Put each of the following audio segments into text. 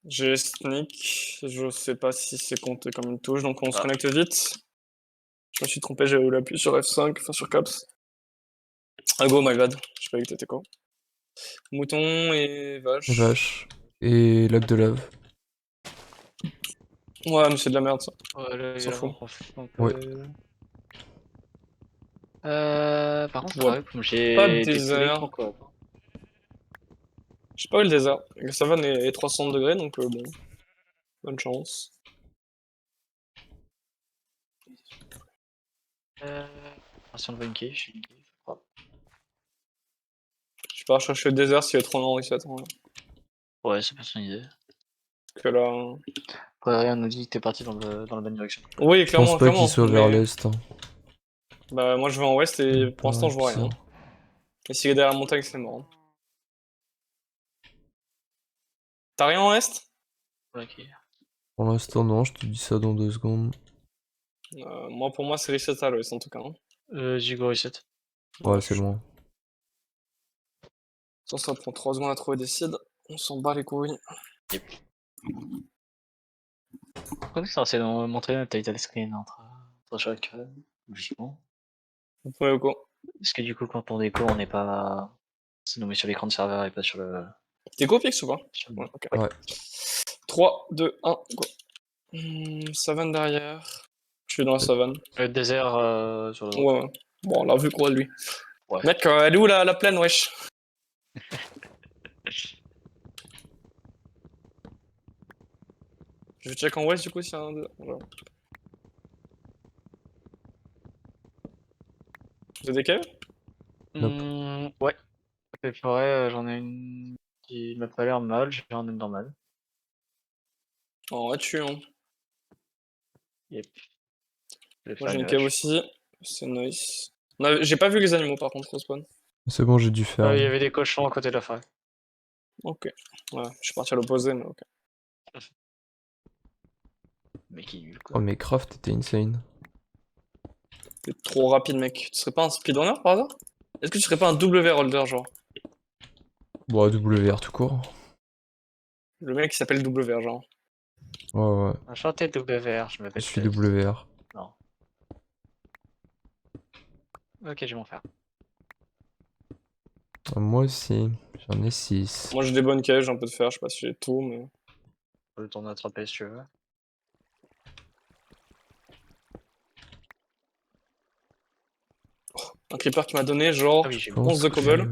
J'ai sneak, je sais pas si c'est compté comme une touche, donc on se Ah. connecte vite. Je me suis trompé, j'avais voulu appuyer sur F5, enfin sur Caps. Ah go, my bad, je sais pas que t'étais quoi. Mouton et vache. Vache. Et lac de lave. Ouais, mais c'est de la merde ça. Ouais, là, S'en il fout. en profite un peu. Ouais. Par contre, vois ouais, comme pas de j'ai des poulets désert. en coop. Je sais pas où est le désert. La savane est 360 degrés, donc bon. Bonne chance. Si on veut une key, je suis une key, je crois. Je pars chercher le désert s'il y a trop long ici, attends. Ouais, c'est pas son idée. Parce que là. Après, rien nous dit que t'es parti dans la bonne direction. Oui, Je pense clairement, pas qu'il clairement. soit vers Mais l'est. Hein. bah, moi je vais en ouest et pour l'instant je vois rien. Bizarre. Et s'il est derrière la montagne, c'est mort. T'as rien en est? Ok. Pour l'instant, non, je te dis ça dans 2 secondes. Moi, pour moi, c'est reset à l'ouest en tout cas. Hein. J'y go reset. Ouais, c'est loin. Ça prend 3 secondes à trouver des seeds. On s'en bat les couilles. Yep. Pourquoi ça essaie de montrer notre title screen entre chaque logiquement. Ouais, ou quoi? Parce que du coup, quand on déco, on n'est pas. Ça nous met sur l'écran de serveur et pas sur le. T'es go fixe ou pas? Sur le... Ouais, ok. Ouais. 3, 2, 1, go. Savane derrière. Je suis dans la savane. Le désert sur le. Ouais, ouais. Bon, on l'a vu quoi, lui. Ouais. Mec, elle est où la plaine, wesh? Je vais check en ouest du coup s'il y a un. Voilà. Vous avez des caves? Ouais. Les forêts, j'en ai une qui m'a pas l'air mal, j'ai un une normale. En vrai, tu hein. Yep. Moi j'ai une cave aussi. C'est nice. J'ai pas vu les animaux par contre au spawn. C'est bon, j'ai dû faire. Il y avait des cochons à côté de la forêt. Ok. Ouais, je suis parti à l'opposé, mais ok. Mais qui est nul quoi. Oh, mais Craft était insane. T'es trop rapide, mec. Tu serais pas un speedrunner par hasard? Est-ce que tu serais pas un W holder, genre? Bon, WR tout court. Le mec qui s'appelle W, genre. Ouais, ouais. Enchanté WR, je Je m'appelle suis Fez. WR. Non. Ok, je vais m'en faire. Moi aussi, j'en ai 6. Moi j'ai des bonnes cages, j'ai un peu de fer, je sais pas si j'ai tout, mais. Je peux le tourner attraper si tu veux. Un creeper qui m'a donné genre Ah oui, j'ai 11 de cobble.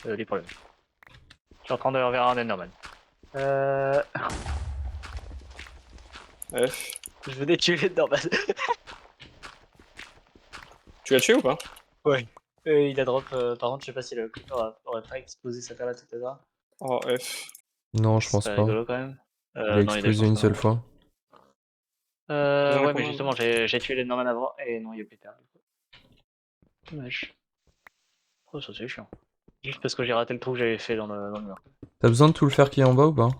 les problèmes. Je suis en train de reverra un Enderman. F. Je veux tuer l'Enderman. Tu l'as tué ou pas? Ouais. Il a drop, par contre, je sais pas si le creeper aurait pas explosé sa perle tout à l'heure. Oh, F. Non, je C'est pense pas pas. rigolo quand même. Il a Non, explosé une seule fois. Il y en a Ouais, mais combien, justement, j'ai tué l'Enderman avant et non, il y a plus de perle. Dommage. Oh, ça c'est chiant. Juste parce que j'ai raté le trou que j'avais fait dans le mur. T'as besoin de tout le fer qui est en bas ou pas?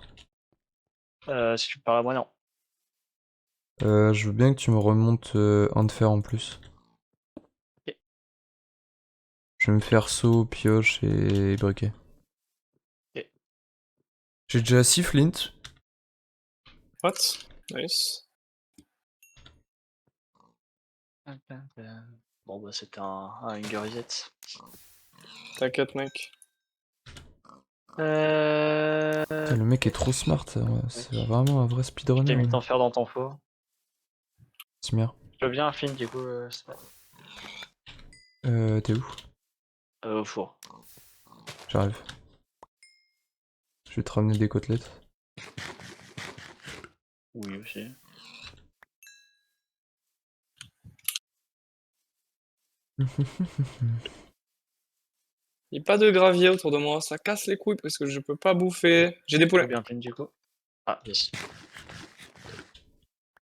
Si tu me parles à moi, non. Je veux bien que tu me remontes un de fer en plus. Ok. Je vais me faire seau, pioche et briquet. Ok. J'ai déjà 6 flint. What? Nice. Bon, bah, c'était un Hunger Reset. T'inquiète, mec. Putain, le mec est trop smart, c'est vraiment un vrai J'ai speedrunner. mis ton fer dans ton four. Timir. Je veux bien un film, du coup, T'es où? au four. J'arrive. Je vais te ramener des côtelettes. Oui, aussi. Il n'y a pas de gravier autour de moi, ça casse les couilles parce que je peux pas bouffer. J'ai des Je veux poulets. bien film, du coup. Ah, yes.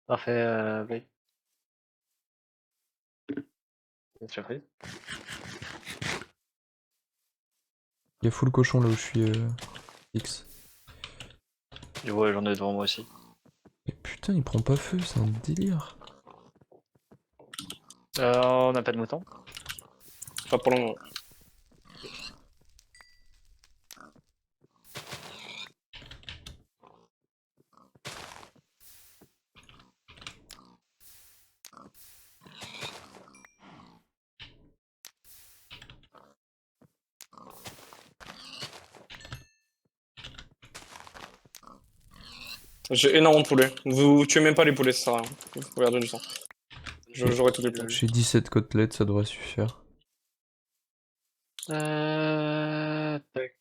Parfait, oui. Surprise. Il y a full cochon là où je suis X. Ouais, j'en ai devant moi aussi. Mais putain, il prend pas feu, c'est un délire. On n'a pas de mouton. Pas pour le moment. J'ai énormément de poulets. Vous tuez même pas les poulets, ça sert à rien. Vous regardez du sang. J'aurai tous les poulets. J'ai 17 côtelettes, ça devrait suffire. Tac. Tac,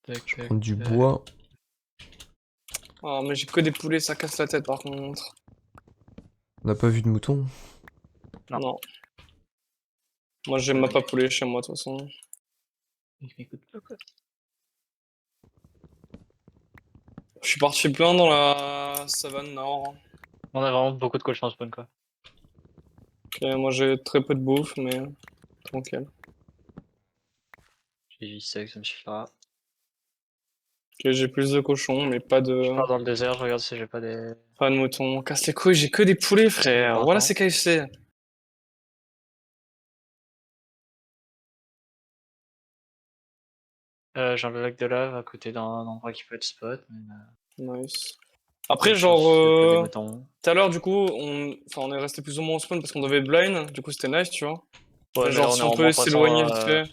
Je vais tac, prendre du tac. bois. Ah, mais j'ai que des poulets, ça casse la tête par contre. On n'a pas vu de mouton. Non. Non. Moi, j'aime pas poulet chez moi, de toute façon. Je suis parti plein dans la savane nord. On a vraiment beaucoup de cochons en spawn quoi. Ok, moi j'ai très peu de bouffe, mais tranquille. J'ai 8 secs, ça me suffira. Ok, j'ai plus de cochons, mais pas Je pars de, dans le désert, je regarde si j'ai pas des. pas de moutons. Casse les couilles, j'ai que des poulets, frère. Printemps. Voilà, c'est KFC. J'ai un lac de lave à côté d'un endroit qui peut être spot. Mais, Nice. Après, je pense genre, qu'il y a pas des moutons. tout à l'heure, du coup, on est resté plus ou moins au spawn parce qu'on devait blind. Du coup, c'était nice, tu vois. Ouais, mais genre, là on si est on en peut moins 300. s'éloigner vite fait.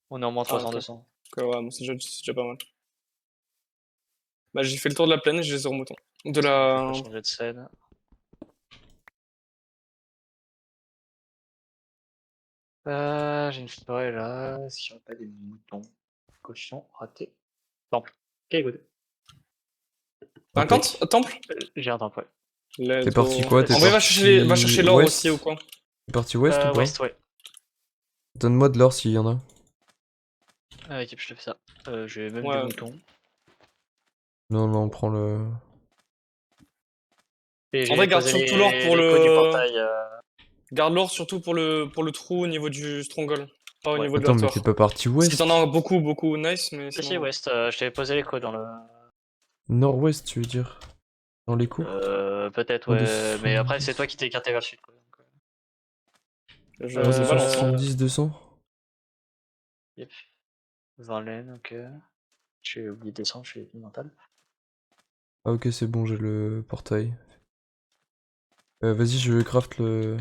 On est en moins 300, ok. 200. Ok, ouais, c'est déjà pas mal. Bah, j'ai fait le tour de la planète et j'ai 0 moutons. De Je la. vais changer de scène. J'ai une forêt là. Est-ce qu'il n'y aurait pas des moutons? Cochon raté. Temple. Ok, good. Un Impec. temple? J'ai un temple, ouais. Let's T'es parti go. quoi? T'es En vrai, parti va chercher l'or ouest? aussi ou quoi? T'es parti ouest ou pas? West, ouais. Donne-moi de l'or s'il y en a. Ok, je te fais ça. J'ai même Ouais. du mouton. Non, non, on prend le... Et En vrai, j'ai garde posé surtout l'or pour les codes du le. portail. Garde l'or surtout pour le trou au niveau du stronghold, pas au Ouais. niveau de Attends, la mais tour. t'es pas parti Si ouest? t'en as beaucoup, beaucoup, nice, mais Si, si, sinon. West, je t'avais posé les codes dans le. Nord-ouest, tu veux dire? Dans l'écho? Peut-être, En ouais. Mais après, 270. c'est toi qui t'es écarté vers le sud, quoi. Je sais pas l'ancien. 270, 200? Yep. 20 laines, ok. J'ai oublié de descendre, je suis mental. Ah ok, c'est bon, j'ai le portail. Vas-y, je craft le...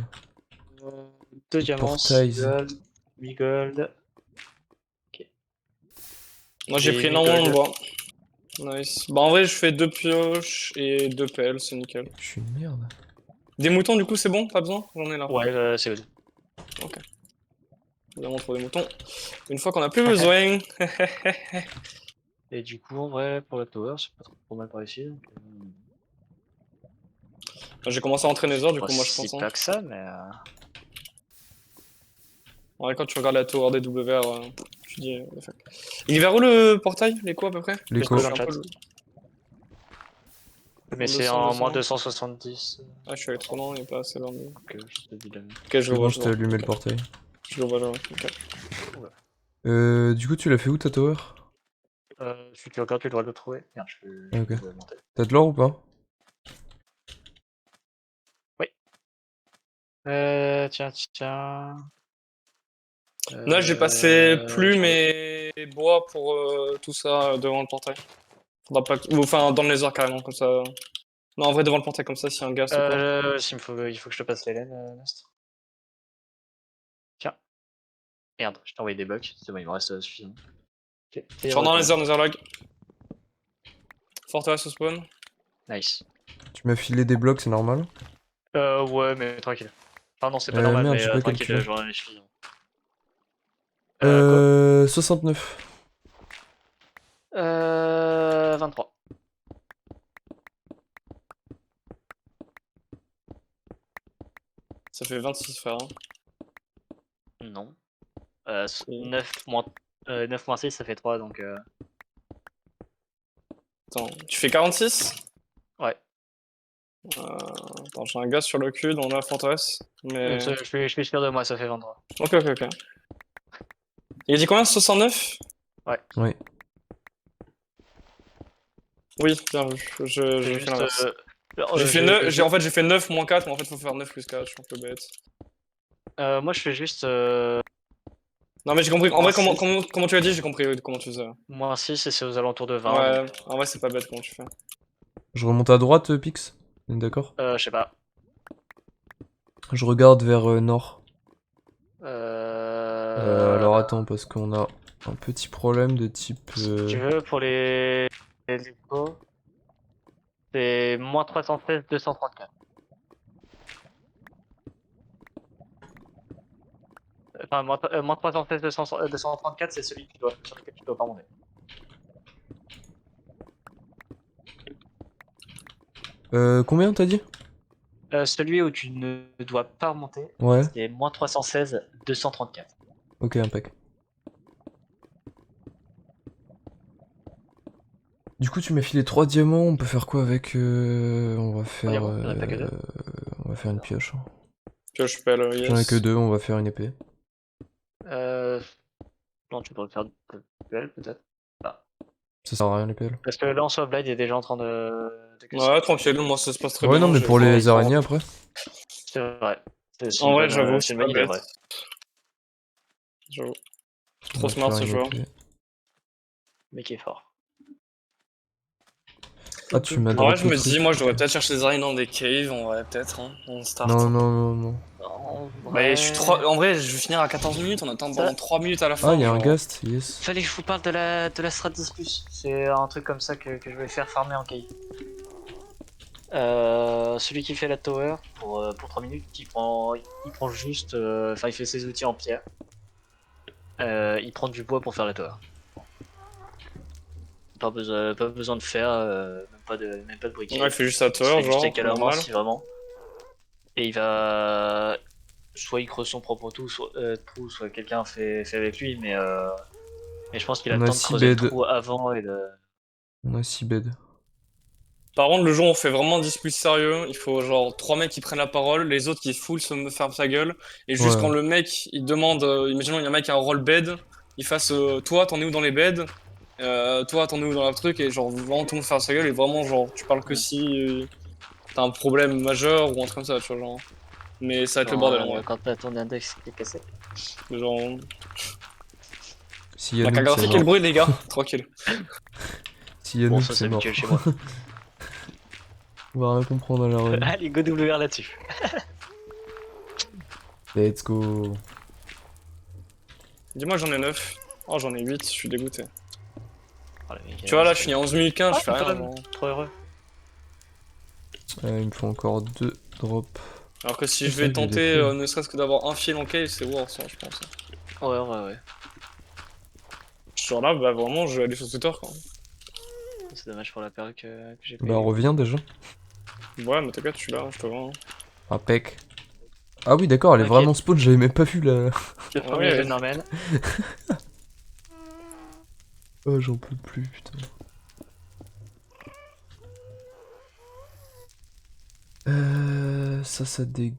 2 diamants, 6 portail. gold, 8 gold. Ok. Moi j'ai pris 8 énormément de gold. bois. Nice. Bah en vrai, je fais 2 pioches et 2 pelles, c'est nickel. Je suis une merde. Des moutons, du coup, c'est bon? Pas besoin? J'en ai là. Ouais, c'est good. Ok. Vraiment trop des moutons. Une fois qu'on a plus besoin. Et du coup, en vrai, pour le tower, c'est pas trop mal par ici. Donc, J'ai commencé à entraîner les heures, du pas coup, moi je si pense. Hein. pas que ça, mais. En vrai, quand tu regardes la tour des WR, tu dis. What the fuck. Il est vers où le portail? L'écho à peu près? L'écho. Dans le chat. Mais c'est 200, en moins 200. 270. Ah, je suis allé trop loin, il est pas assez loin. Donc, je te dis la même. Ok, je C'est le vois, bon, je je le t'ai vois. allumé le Ok. portail. Je le vois, je le vois. Ok. Du coup, tu l'as fait où ta tower? Si tu regardes, tu dois le trouver. Merde, Ah, ok. vais monter. T'as de l'or ou pas? Oui. Tiens. Là, j'ai passé plume j'en ai- et bois pour tout ça devant le portail. Faudra pas ou, enfin, dans les heures carrément, comme ça. Non, en vrai, devant le portail, comme ça, s'il y a un gaz ou quoi. il faut que je te passe les laines, Nast. Tiens. Merde, je t'ai envoyé des blocs. C'est bon, il me reste suffisant. Ok. Je rentre dans les heures, Netherlag. Forteresse au spawn. Nice. Tu m'as filé des blocs, c'est normal? Ouais, mais tranquille. Enfin, non, c'est pas normal, Merde, mais j'ai pas tranquille, calculé. j'en ai suffisant. Quoi 69. 23. Ça fait 26 frère. Hein. Non. Et- 9 moins 6, ça fait 3, donc... Attends, tu fais 46? Ouais. Attends, j'ai un gaz sur le cul dans la forteresse. Mais. Je suis sûr de moi, ça fait 23. Ok. Il a dit combien? 69? Ouais. Oui. Oui, bien vu. C'est J'ai fait juste... l'inverse. J'ai fait 9, en fait j'ai fait 9 moins 4, mais en fait faut faire 9 plus 4, je suis un peu bête. moi, je fais juste... Non mais j'ai compris, en moins vrai 6. comment tu as dit, j'ai compris comment tu faisais. Moins 6 et c'est aux alentours de 20. Ouais, Donc, en vrai c'est pas bête comment tu fais. Je remonte à droite, Pix? On est d'accord? je sais pas. Je regarde vers nord. Euh... Alors attends, parce qu'on a un petit problème de type... Si tu veux, pour les pots... moins 316, 234. Enfin, moins 316, 234, c'est celui sur lequel tu dois pas monter. Combien t'as dit? Celui où tu ne dois pas remonter, Ouais. c'est moins 316, 234. Ok, impec. Du coup, tu m'as filé 3 diamants, on peut faire quoi avec on va faire. diamants, il y en a pas que deux. On va faire une pioche. Pioche pelle, J'en ai que yes. 2, on va faire une épée. Non, tu pourrais faire de duel peut-être. Ah. Ça sert à rien l'épée là. Parce que là en Blade, il y a des gens en train de casser. Ouais, tranquille, moi ça se passe très Ouais, bien. non, mais je vais pour pouvoir les le araignées prendre. après. C'est vrai. C'est En une vrai, bonne, j'avoue, c'est c'est une pas bonne idée, bête. ouais. J'avoue. On Trop va smart faire ce une joueur. épée. Mais qui est fort. Ah, tu m'as En vrai, drop je le me truc. dis, moi je devrais peut-être chercher des araignées dans des caves, en vrai, peut-être, hein, on start. Non, non, non, non. En Bah, je suis vrai... en vrai, je vais finir à 14 minutes, on attend Ça- pendant 3 minutes à la fin. Ah, il y a un genre. ghast, yes. Fallait que je vous parle de la strat 10+. C'est un truc comme ça que je vais faire farmer en cave. Celui qui fait la tower pour 3 minutes, il prend juste, enfin il fait ses outils en pierre. Il prend du bois pour faire la tower. Pas besoin de fer, même pas de briquet. Ouais, il fait juste sa Il se tower, fait du genre, steak à la main normal. si vraiment. Et il va soit il creuse son propre trou, soit quelqu'un fait avec lui, mais je pense qu'il a On le a temps de 6 creuser le beds. trou avant et de. On a 6 beds. Par contre, le jour où on fait vraiment 10 plus sérieux, il faut genre 3 mecs qui prennent la parole, les autres qui full se ferment sa gueule, et juste Ouais. quand le mec il demande, imaginons il y a un mec qui a un roll bed, il fasse toi t'en es où dans les beds, toi t'en es où dans la truc, et genre vraiment tout le monde ferme sa gueule, et vraiment genre tu parles que si t'as un problème majeur ou un truc comme ça, tu vois, genre. Mais ça va être le bordel en vrai. Quand t'as ton index qui est cassé. Genre. S'il y a La carte noob, c'est graphique et le mort. bruit, les gars, tranquille. S'il y a Bon, noob, ça c'est c'est mort. habituel chez moi. On va rien comprendre à la run. Allez, go WR là-dessus. Let's go. Dis-moi, j'en ai 9. Oh, j'en ai 8, je suis dégoûté. Oh, le mec, Tu vois, là, je finis à 11 minutes 15, je fais rien, putain, genre. trop heureux. Il me faut encore 2 drops. Alors que si C'est je ça vais que j'ai des tenter, fils. ne serait-ce que d'avoir un fil en cave, c'est worse, hein, je pense. Ouais. Genre là, bah vraiment, je vais aller sur Twitter, quoi. C'est dommage pour la perle que j'ai Bah, payé. reviens déjà. Ouais, mais t'inquiète, je suis là, je te vois. Hein. Impec. Ah oui, d'accord, elle est Ok. vraiment spawn, j'avais même pas vu la. Le premier Ouais. jeu de Norman. Oh, j'en peux plus, putain. Ça dégage.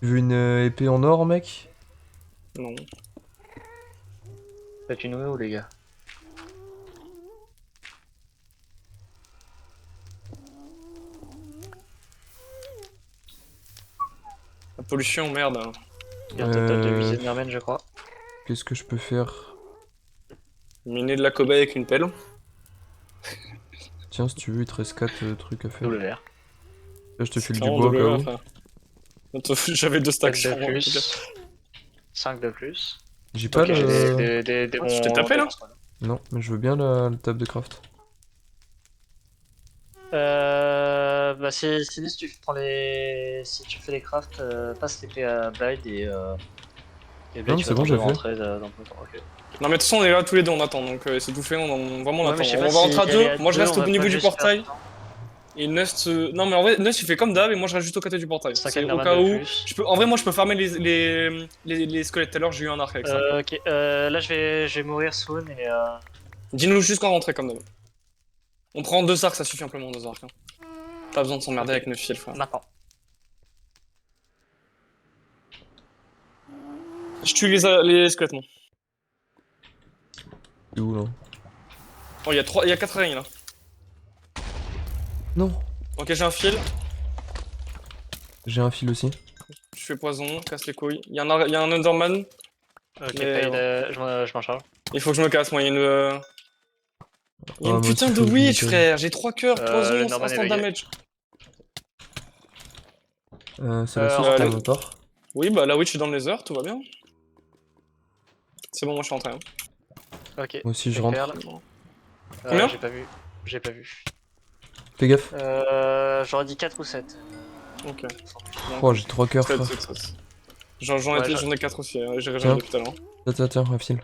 Tu veux une épée en or, mec? Non. Faites une ou les gars. La pollution, merde. Hein. Il y a un total de 8 Endermen, je crois. Qu'est-ce que je peux faire? Miner de la cobaye avec une pelle. Tiens, si tu veux, il te reste 4 trucs à faire. WR. Là, je te C'est file du clairement bois au cas W, où. enfin. J'avais 2 stacks 5 sur de moi. plus. 5 de plus. J'ai pas Ok, j'ai le. des Ah, tu t'es tapé, des là bons spawns. Non, mais je veux bien le table de craft. Bah si tu prends si tu fais les crafts, passe l'épée à Blade et Blade Non, mais tu c'est vas bon, t'en j'ai fait. rentrer dans peu de temps. Ok. Non, mais de toute façon, on est là tous les deux, on attend. Donc, c'est tout fait, vraiment, on Ouais, attend. mais je sais On pas va si rentrer à aller 2. à Moi, je 2, reste on au va niveau pas du juste perdre portail. du temps. Et Nust. Non, mais en vrai, Nust, il fait comme d'hab, et moi, je reste juste au côté du portail. 5 C'est au Enderman cas de où. plus. En vrai, moi, je peux farmer les squelettes. Tout à l'heure, j'ai eu un arc avec ça. Ok, là je vais mourir soon et Dis-nous juste quand rentrer, comme d'hab. On prend 2 arcs, ça suffit amplement, 2 arcs. Hein. Pas besoin de s'emmerder Ok. avec 9 fils, frère. maintenant. Je tue les squelettes, moi. C'est où là? Oh, il y a 4 araignées là. Non! Ok, j'ai un fil. J'ai un fil aussi. Je fais poison, casse les couilles. Il y a un Enderman. Ok, Mais je m'en charge. Il faut que je me casse, moi. Il y a une. Il y a Ah, une moi aussi, putain de faut que je me witch, casse. frère. J'ai 3 cœurs, poison, l'Enderman est instant bugué. damage. C'est la source rentre. pour ma part. Oui, bah la witch est dans le nether, tout va bien. C'est bon, moi je suis rentré. Hein. Ok. Moi aussi, je les rentre. perles. Combien J'ai pas vu. J'ai pas vu. Fais gaffe. J'aurais dit 4 ou 7. Ok. Oh, j'ai 3 cœurs, 7, frère. 7, 7. J'en Ouais, ai 4 aussi, hein, j'ai Tiens. régénéré depuis tout à l'heure. Tiens, un fil.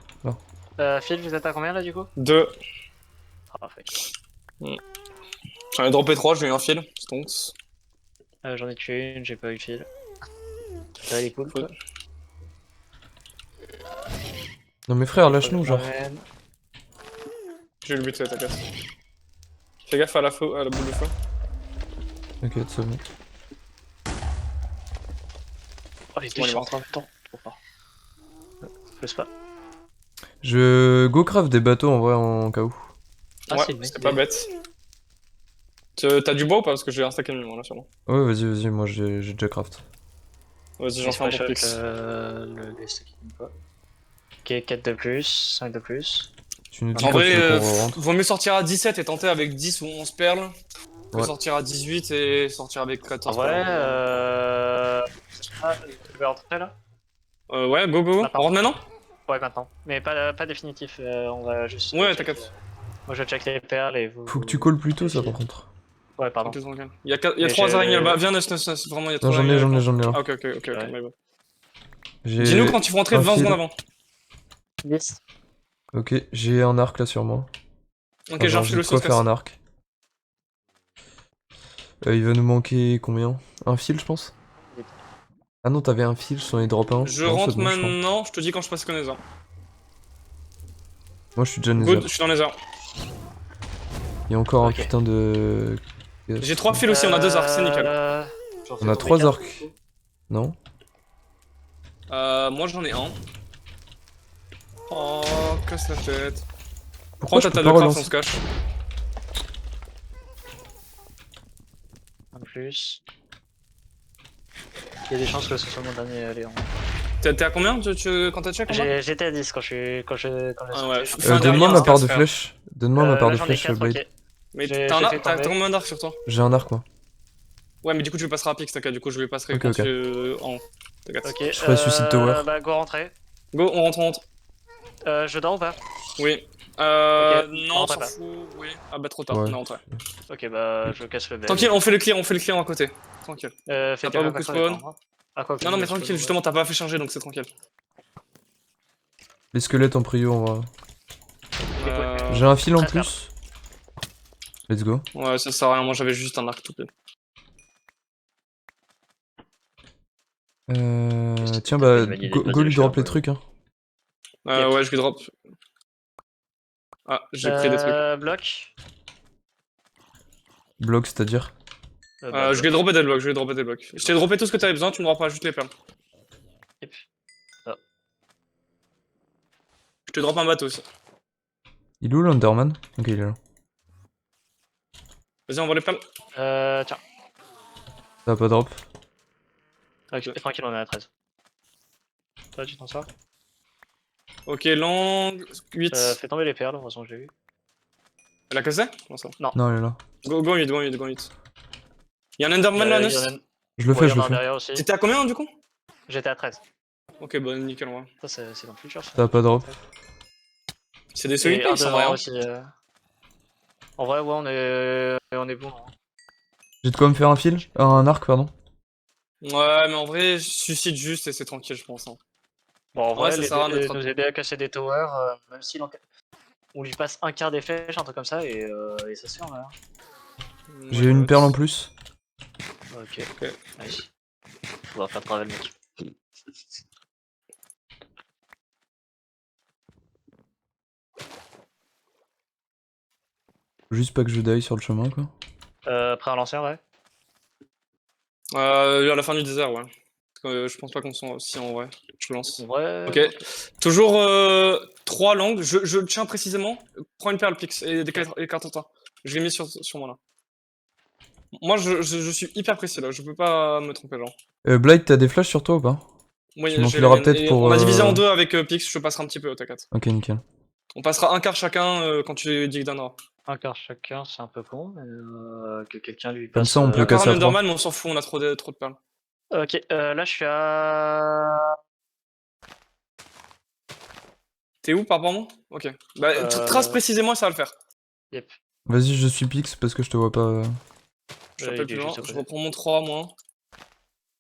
Là. Phil, vous êtes à combien là du coup? 2. Ah, fait. J'en ai droppé 3, j'ai eu un fil, stonks. J'en ai tué une, j'ai pas eu Phil. Là, il est cool, toi. Non, mais frère, lâche-nous, genre. J'ai eu le but, t'inquiète. Fais gaffe à la boule de feu. Ok, c'est bon. Oh, les deux Bon, il est sont en mort. même temps. Trop fort. Fais pas. Je go craft des bateaux en vrai en cas où. Ah, Ouais, c'est une c'était idée. pas bête. T'as du bois ou pas? Parce que j'ai un stack ennemi, moi, là, sûrement. Ouais, vas-y, moi j'ai déjà craft. Vas-y, j'en fais un pour Pix. Les stacks pas. Ok, 4 de plus, 5 de plus. Tu nous dis En quand tu vrai, veux qu'on rentre. vaut mieux sortir à 17 et tenter avec 10 ou 11 perles que Ouais. sortir à 18 et sortir avec En 14 vrai, perles. je vais rentrer là? Ouais, go, go, go. Maintenant. On rentre maintenant? Ouais, maintenant. Mais pas définitif, on va juste. Ouais, check, t'inquiète. moi je check les perles et vous. Faut que tu calls plus tôt ça par contre. Ouais, pardon. Tranquille, tranquille. Il y a Mais 3 araignées là-bas. j'ai- Viens, Nes, vraiment, il y a Non, 3 araignées avec moi. j'en ai là. Ah, ok, Ouais. my bad. J'ai Dis-nous quand il faut rentrer un 20 fil. secondes avant. 10. Ok, j'ai un arc là sur moi. Ok, Enfin, j'ai genre, un j'ai fil de aussi, on quoi se faire casse. un arc. Il va nous manquer combien? Un fil, je pense? Ah non, t'avais un fil, j'en ai drop un. Je Non, c'est rentre bon, je crois. maintenant, je te dis quand je passe Nether. Moi, je suis déjà nether. Good, je suis dans Nether. Il y a encore un Ok. putain de. J'ai 3 fils aussi, on a 2 arcs, c'est nickel. On a 3 arcs. Non? Moi j'en ai un. Oh, casse la tête. Pourquoi Prends je ta peux table pas de craft, on relancer? se cache. En plus. Il y a des chances que ce soit mon dernier Léon. T'es à combien quand t'as check en bas? J'étais à 10 quand j'ai Ah ouais, sauté. fais un dernier, Donne-moi on ma se part casse, de frère. flèche. Donne-moi ma part de Là j'en ai flèche, 4, Blade. ok. Mais J'ai t'as fait tomber. combien d'arcs sur toi? J'ai un arc, moi. Ouais, mais du coup tu le passeras à Pix, t'inquiète, du coup je le passerai Ok, quand ok. tu en haut. T'inquiète. Ok, Je ferai Suicide Tower. bah go rentrer. Go, on rentre, on rentre. Je dors ou pas? Oui. Ok, Non, on on rentre s'en pas. fout, oui. Ah bah trop tard, Ouais. on est rentré. Ok, bah je casse le bel. Tranquille, on fait le clear à côté. Tranquille. Fais T'as gaffe pas à beaucoup de ça, d'accord, spawn. hein. Ah, quoi que Non, non, il y mais a spawn, tranquille, ouais. justement, t'as pas fait changer donc c'est tranquille. Les squelettes en prio, on va. Euh... J'ai un fil en 13 perles. plus. Let's go. Ouais, ça sert à rien, moi j'avais juste un arc tout plein. Tiens, bah, Vanille, go lui drop les trucs, hein. Yep. Ouais, je lui drop. Ah, j'ai pris des trucs. Bloc. Bloc, c'est-à-dire. Je lui ai droppé des blocs, je lui ai droppé des blocs. Je t'ai droppé tout ce que t'avais besoin, tu me dropperas juste les perles. Yep. Je te drop un bateau aussi. Il est où l'Underman? Ok, il est là. Vas-y, envoie les perles. Tiens. Ça va pas drop. Ok, tranquille, on est à 13. Toi, tu t'en sors? Ok, langue. 8. Fais tomber les perles, heureusement que j'ai eu. Elle a cassé? Non, ça. Non, il est là. Go 8, go 8, go 8. Y'a un Enderman là, Il y Nus? en a- Je le Ouais, fais, il y je en le a un fais. derrière aussi. T'étais à combien du coup? J'étais à 13. Ok, bah nickel, ouais. Ça, c'est dans le futur, ça. Ça va pas drop. C'est des Et solides un picks en devant vrai. Hein. aussi. En vrai, ouais, on est bon. Hein. J'ai de quoi me faire un fil? Un arc, pardon. Ouais, mais en vrai, je suicide juste et c'est tranquille, je pense. Hein. Bon, en Ouais, vrai, ça sert à rien d'être nous aider à casser des towers, même si on lui passe un quart des flèches, un truc comme ça, et ça se fait en vrai. Hein. J'ai une perle en plus. Ok. Nice. Faudra faire travel, mec. Juste pas que je die sur le chemin, quoi. Prêt à lancer, ouais. À la fin du désert, ouais. Parce que, je pense pas qu'on soit aussi en vrai. Je lance. En vrai. Ok. Toujours 3 langues. Je tiens précisément. Prends une perle pix et écarte-toi. Je l'ai mis sur moi là. Moi, je suis hyper précis là. Je peux pas me tromper, genre. Blight, t'as des flashs sur toi ou pas? Oui, Tu m'en j'ai fileras les miennes. peut-être Et pour, on a divisé en deux avec Pix. Je te passerai un petit peu, t'inquiète. Ok, nickel. On passera un quart chacun quand tu dis que donneras. Un quart chacun, c'est un peu con, mais que quelqu'un lui Comme passe. ça, on peut Il y a encore casser un à 3. Enderman, mais on s'en fout. On a trop de perles. Ok, là je suis à. T'es où par rapport à moi? Ok. Bah, trace précisément et ça va le faire. Yep. Vas-y, je suis Pix parce que je te vois pas. Je suis un Il peu est plus loin. juste à Je côté. reprends mon 3, moi.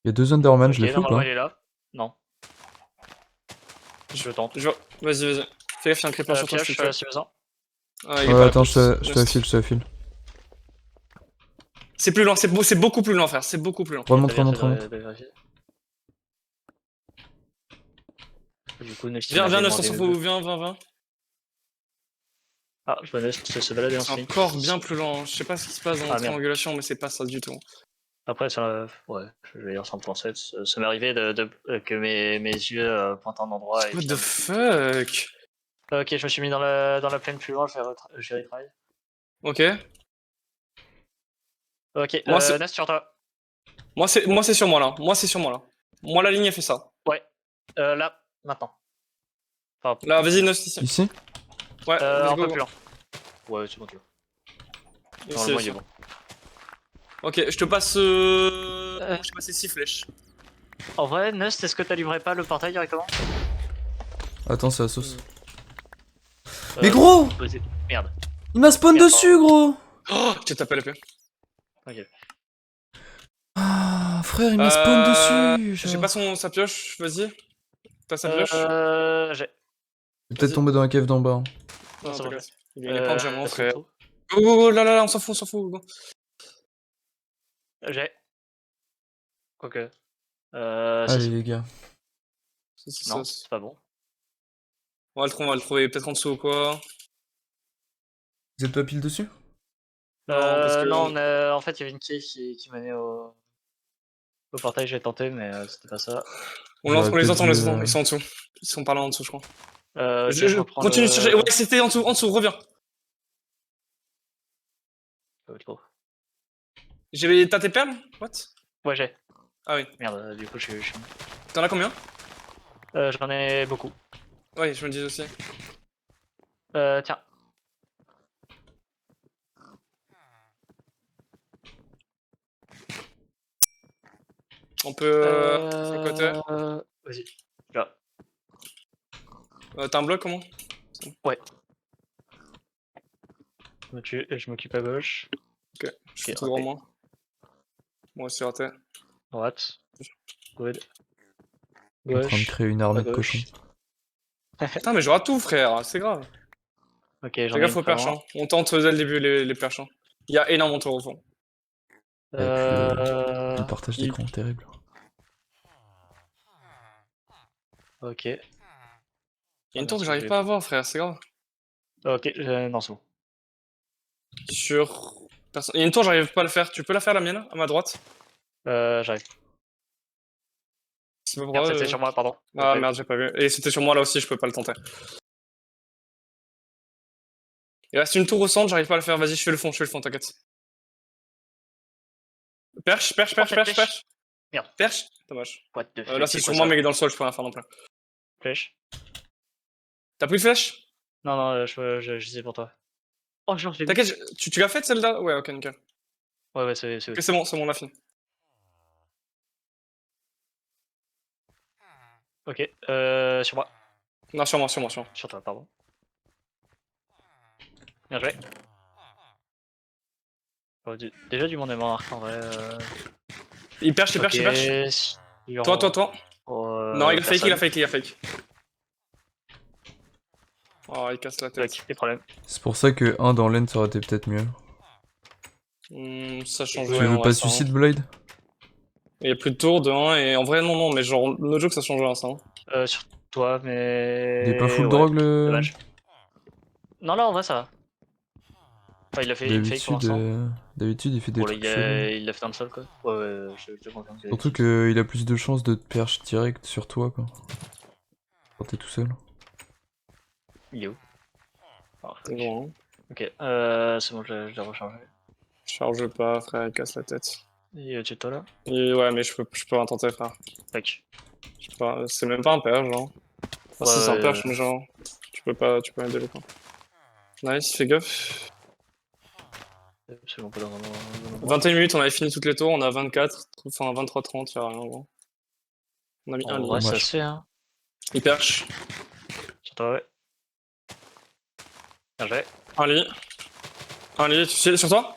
Il y a 2 Enderman, je Ok, les fous ou normalement pas? il est là. Non, je tente. Vas-y. Fais gaffe, y'a un creeper sur toi, je te Pioche, tue. si besoin. Ah, il est Ouais, pas là, attends, pioche. je te la file, je te la file. C'est plus loin, c'est beaucoup plus loin, frère. C'est beaucoup plus loin. Remonte, T'as bien fait remonte. de vérifier. Du coup, Next il Viens, m'avait Neuf, on demandé s'en où. fout. Viens. Ah, je vois Next se balader en C'est sprint. encore bien plus lent. Je sais pas ce qui se passe dans la Ah, merde. triangulation, mais c'est pas ça du tout. Après, ça, ouais, je vais dire 100%. Ça m'est arrivé que mes yeux pointent en endroit et What the finalement. fuck? Ok, je me suis mis dans la plaine plus loin, je vais retry. Ok. Ok, Moi, c'est Nest sur toi. moi, c'est sur moi là. Moi, la ligne, elle fait ça. Ouais, là, maintenant. Enfin, Là, vas-y, Neuf, ici. Ici? Ouais, vas-y, un peu go. plus loin. Ouais, c'est bon, tu vois. Ici, Normalement, il ici. est bon. Ok, je te passe. Moi, je t'ai passé 6 flèches. En vrai, Nest, est-ce que t'as livré pas le portail directement? Attends, c'est la sauce. Euh, Mais gros! Merde. Il m'a spawn Merde, dessus, gros! Oh, je t'ai tapé la paix. Ok. Ah, frère, il m'a spawn dessus! J'ai pas sa pioche, vas-y. T'as sa pioche? J'ai. Il est peut-être Vas-y. tombé dans la cave d'en bas. Hein. Non, Non, c'est bon, j'ai. t'inquiète. Il est pas en diamant, C'est frère. tout. Go, là, on s'en fout. Go. J'ai. Quoique. Allez, Si. les gars. Non, c'est pas bon. On va le trouver peut-être en dessous ou quoi. Vous êtes pas pile dessus? Non, parce que. Non, en fait, il y avait une clé qui menait au portail, j'ai tenté, mais c'était pas ça. J'aurais On les peut-être entend, dû. ils sont en dessous. Ils sont par là en dessous, je crois. Ok, je reprends Continue de chercher. Ouais, le. c'était en dessous, reviens. Trop. T'as tes perles? What? Ouais, j'ai. Ah oui. Merde, du coup, je suis. T'en as combien? J'en ai beaucoup. Ouais, je me dis aussi. Tiens. On peut. Sur le côté. Vas-y. Là. T'as un bloc, comment? Ouais. Je m'occupe à gauche. Ok, je fais Ok, tout droit, raté. moi. Moi aussi, raté. Droite. Good. Je suis en train de Gauche. créer une À armée de cochons. gauche. Putain, mais je rate tout, frère, c'est grave. Ok, Fais j'en ai gaffe une aux perches, vraiment. hein. On tente dès le début les perches. Hein. Il y a énormément de tours au fond. Avec le partage il- d'écran, terrible. Ok. Il y a une Ah, tour que merci, j'arrive pas à voir, frère, c'est grave. Ok, non, c'est bon. Sur. Il y a une tour, j'arrive pas à le faire. Tu peux la faire, la mienne, à ma droite? J'arrive. C'est pas pour Merde, moi, c'était sur moi, pardon. Ah merde, j'ai pas vu. Et c'était sur moi là aussi, je peux pas le tenter. Il reste une tour au centre, j'arrive pas à le faire. Vas-y, je fais le fond, t'inquiète. Perche. Merde. Perche? Dommage. What the Là, fuck, c'est c'est sur quoi moi, ça? mais il est dans le sol, je peux rien faire non plus. Flèche? T'as plus de flèche? Non, je sais pour toi. Oh, je l'ai. T'inquiète, tu l'as faite celle-là? Ouais, ok, nickel. Ouais, c'est Ok, oui. c'est bon, on l'a fini. Ok, sur moi. Non, sur moi. Sur toi, pardon. Bien joué. Oh, déjà du monde est mort en vrai. Il perche. Ok, Toi. Non, il a fake. Oh, il casse la tête. Ok, des problèmes. C'est pour ça que 1 dans l'aine ça aurait été peut-être mieux. Ça change Tu rien, veux en pas vrai, ça, hein. suicide Blade? Il y a plus de tours de 1, et en vrai, non, mais genre, no joke, ça change rien, ça. Hein. Sur toi, mais. Il est pas full Ouais, drogue le. dommage. Non, là en vrai ça va. Enfin, il a fait une fake pour l'instant. D'habitude il fait des Bon, là, trucs chelous. il l'a fait dans le sol quoi. Ouais, je te confirme que. Surtout qu'il a plus de chances de te perche direct sur toi quoi. Quand t'es tout seul. Il est où? Oh, C'est bon, hein. Ok, c'est bon, je l'ai rechargé. Charge pas, frère, il casse la tête. Il est au-dessus de toi là? Et ouais, mais je peux rien tenter, frère. Tac. C'est même pas un perche, genre. Ah si, c'est un perche, mais genre, tu peux m'aider, quoi. Nice, fais gaffe. C'est bon, pas dans un 21 minutes, on avait fini toutes les tours, on a 24, enfin 23-30, y'a rien, gros. On a mis un En lit. vrai, ça Dommage. se fait, hein. Il perche. Sur toi, ouais. Bien joué. Un lit. Allez, tu sais, sur toi?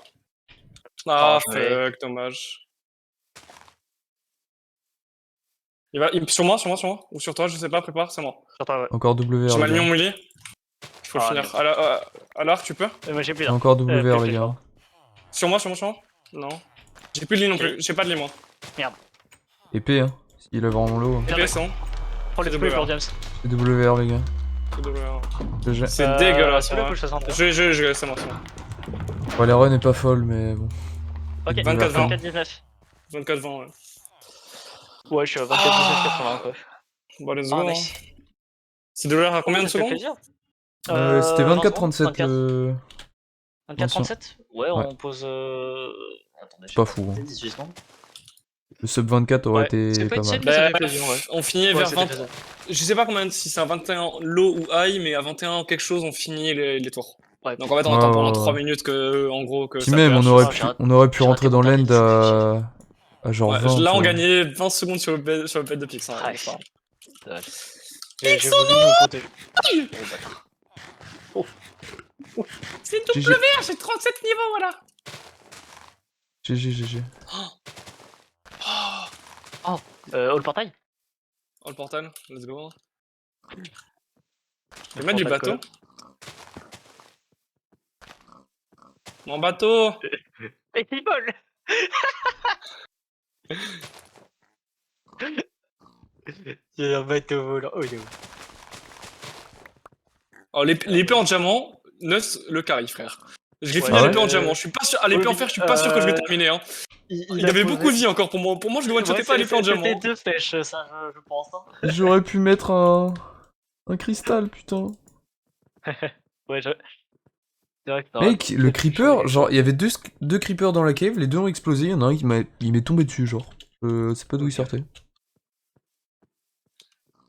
Ah, Oh, ouais. fuck, dommage. Sur moi, ou sur toi, je sais pas, prépare, c'est moi. Sur toi, ouais. Encore WR, J'ai les mal mis gars. mon melee. Il faut le Ah, finir. merde. À l'arc, tu peux? Moi j'ai plus J'ai là. encore WR, Plus de les flèches, gars. pardon. Sur moi, sur moi, sur moi. Non. J'ai plus de lit non plus. J'ai pas de lit, moi. Merde. Épée, hein. Il est vraiment low. Merde. Épée, c'est bon. Prends les C'est flèches WR. pour James. C'est WR, les gars. C'est WR. GG. C'est dégueulasse, C'est le hein. coup, je 60. C'est moi, c'est moi. Bon, la run est pas folle, mais bon. Ok, 24-20. 24-19. 24-20, ouais. Ouais, je suis à 24-19-80 quoi. Bon, let's Ah, go, hein. nice. C'est WR à combien de Ça fait secondes? plaisir. C'était 20 24-37 secondes, 24. le. 24-37. Ouais, Ouais. on pose. Attendez, je Pas sais fou, hein. 18 secondes. Le sub 24 aurait Ouais, été c'est pas pas une mal. scène, mais ça fait plaisir, ouais. On finit Ouais, vers c'était 20. faisable. Je sais pas combien, si c'est un 21 low ou high, mais à 21 quelque chose, on finit les tours. Ouais. Donc en fait, on Ouais, attend pendant ouais, 3 ouais. minutes que, en gros, que Puis ça même, pêche. on aurait pu j'ai rentrer raté dans mon l'end target, ça fait à genre Ouais, 20. là, on tu vois. gagnait 20 secondes sur le bed de Pix. Hein, Ah, c'est pas grave. dommage. J'ai voulu nous protéger. Oh, bâtard. C'est GG. WR, j'ai 37 niveaux, voilà. GG. All portail. Oh, le portal, let's go. Je Le vais mettre du portail bateau. Mon bateau. Et il vole. Il y a un bateau volant. Oh, il est où? Oh, l'épée en diamant, Nus le carry, frère. Je l'ai Ouais, fini à Ah l'épée ouais en diamant. Je suis pas sûr. À l'épée en fer, je suis pas sûr que je vais terminer. Hein. Il a avait posé- beaucoup de vie encore pour moi. Pour moi, je le one-shotais pas à l'épée en C'était diamant. 2 flèches, ça, je pense. Hein. J'aurais pu mettre un cristal, putain. Ouais, c'est vrai que t'aurais Mec, le peut-être pu changer creeper, quelque genre, chose. il y avait deux creepers dans la cave, les deux ont explosé, il y en a un il m'est tombé dessus, genre. Je sais pas d'où il Ok. sortait.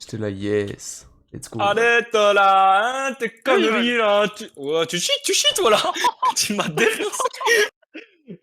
J'étais là, yes. Let's go. Arrête là, hein, tes Oui, conneries là. Ouais, tu cheats, voilà. Tu m'as défoncé.